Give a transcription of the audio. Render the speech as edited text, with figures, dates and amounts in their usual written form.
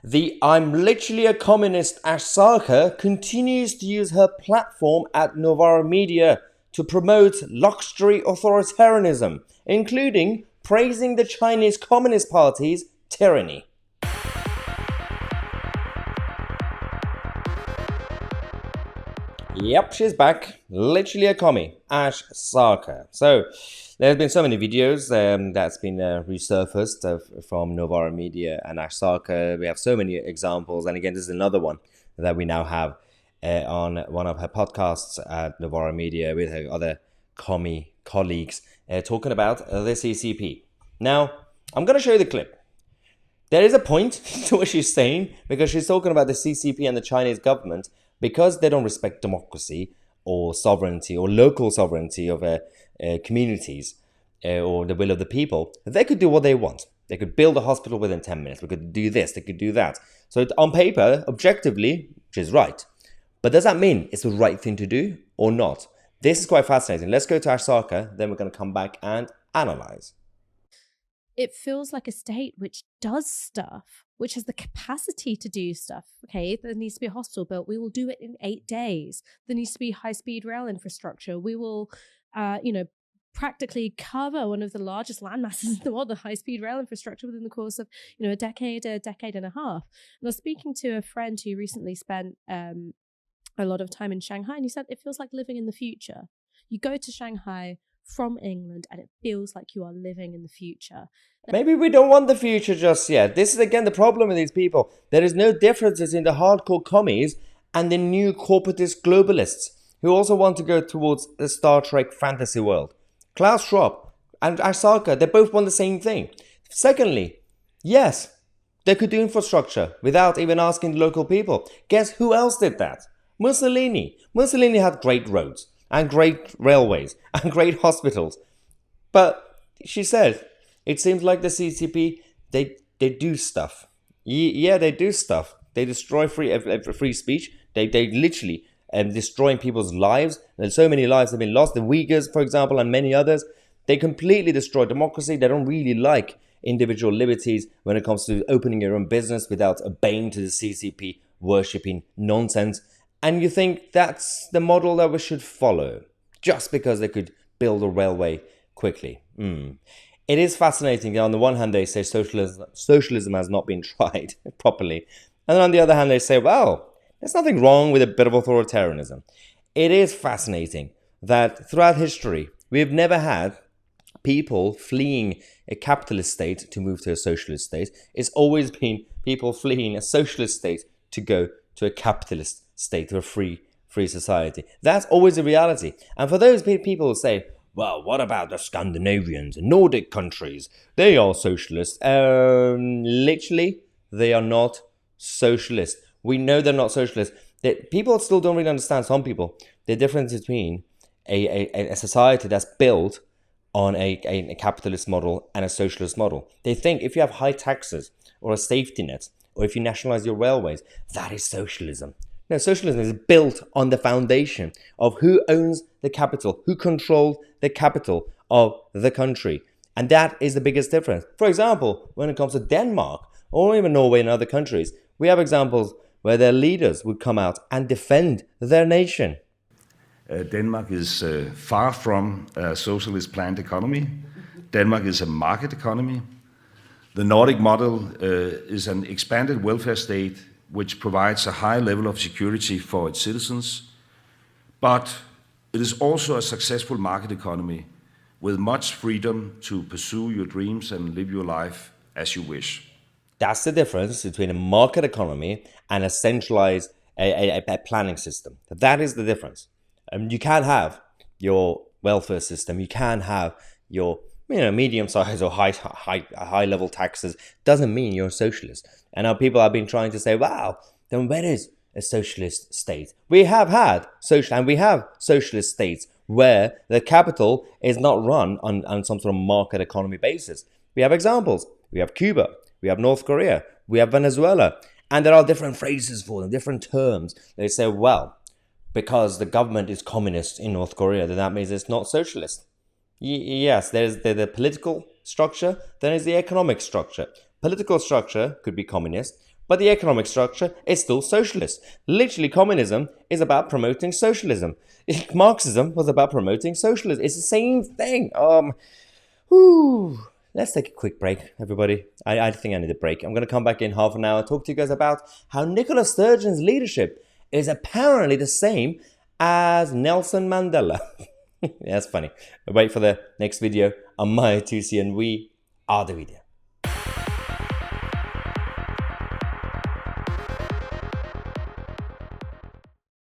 The "I'm literally a communist" Ash Sarkar continues to use her platform at Novara Media to promote luxury authoritarianism, including praising the Chinese Communist Party's tyranny. Yep, she's back. Literally a commie. Ash Sarkar. So, there's been so many videos that's been resurfaced from Novara Media and Ash Sarkar. We have so many examples. And again, this is another one that we now have on one of her podcasts at Novara Media with her other commie colleagues talking about the CCP. Now, I'm going to show you the clip. There is a point to what she's saying, because she's talking about the CCP and the Chinese government because they don't respect democracy or sovereignty or local sovereignty of communities or the will of the people. They could do what they want. They could build a hospital within 10 minutes. We could do this. They could do that. So on paper, objectively, she's right. But does that mean it's the right thing to do or not? This is quite fascinating. Let's go to Ash Sarkar, then we're going to come back and analyze. It feels like a state which does stuff, which has the capacity to do stuff. Okay, there needs to be a hospital built. We will do it in 8 days. There needs to be high-speed rail infrastructure. We will, practically cover one of the largest land masses in the world, the high-speed rail infrastructure, within the course of, a decade and a half. And I was speaking to a friend who recently spent a lot of time in Shanghai, and he said it feels like living in the future. You go to Shanghai from England and it feels like you are living in the future. Maybe we don't want the future just yet. This is again the problem with these people. There is no differences in the hardcore commies and the new corporatist globalists who also want to go towards the Star Trek fantasy world. Klaus Schwab and Ash Sarkar, they both want the same thing. Secondly, yes, they could do infrastructure without even asking the local people. Guess who else did that? Mussolini. Mussolini had great roads and great railways and great hospitals. But she said, it seems like the CCP, they do stuff. Yeah, they do stuff. They destroy free speech. They literally destroying people's lives. And so many lives have been lost. The Uyghurs, for example, and many others. They completely destroy democracy. They don't really like individual liberties when it comes to opening your own business without obeying to the CCP worshipping nonsense. And you think that's the model that we should follow, just because they could build a railway quickly. It is fascinating. On the one hand, they say socialism has not been tried properly. And then on the other hand, they say, well, there's nothing wrong with a bit of authoritarianism. It is fascinating that throughout history, we've never had people fleeing a capitalist state to move to a socialist state. It's always been people fleeing a socialist state to go to a capitalist state, to a free society. That's always a reality. And for those people who say, well, what about the Scandinavians and Nordic countries? They are socialist. Literally, they are not socialist. We know they're not socialist. People still don't really understand, some people, the difference between a society that's built on a capitalist model and a socialist model. They think if you have high taxes or a safety net, or if you nationalize your railways, that is socialism. No, socialism is built on the foundation of who owns the capital, who controls the capital of the country. And that is the biggest difference. For example, when it comes to Denmark, or even Norway and other countries, we have examples where their leaders would come out and defend their nation. Denmark is far from a socialist planned economy. Denmark is a market economy. The Nordic model is an expanded welfare state which provides a high level of security for its citizens, but it is also a successful market economy with much freedom to pursue your dreams and live your life as you wish. That's the difference between a market economy and a centralized a planning system. That is the difference. You can have your welfare system, you can have your medium size or high level taxes. Doesn't mean you're a socialist. And now people have been trying to say, wow, then where is a socialist state? We have had socialist states where the capital is not run on some sort of market economy basis. We have examples. We have Cuba, we have North Korea, we have Venezuela, and there are different phrases for them, different terms. They say, well, because the government is communist in North Korea, then that means it's not socialist. Yes, there's the political structure, then there's the economic structure. Political structure could be communist, but the economic structure is still socialist. Literally, communism is about promoting socialism. Marxism was about promoting socialism. It's the same thing. Let's take a quick break, everybody. I think I need a break. I'm going to come back in half an hour and talk to you guys about how Nicola Sturgeon's leadership is apparently the same as Nelson Mandela. That's funny. Wait for the next video on my Tousi, and we are the video.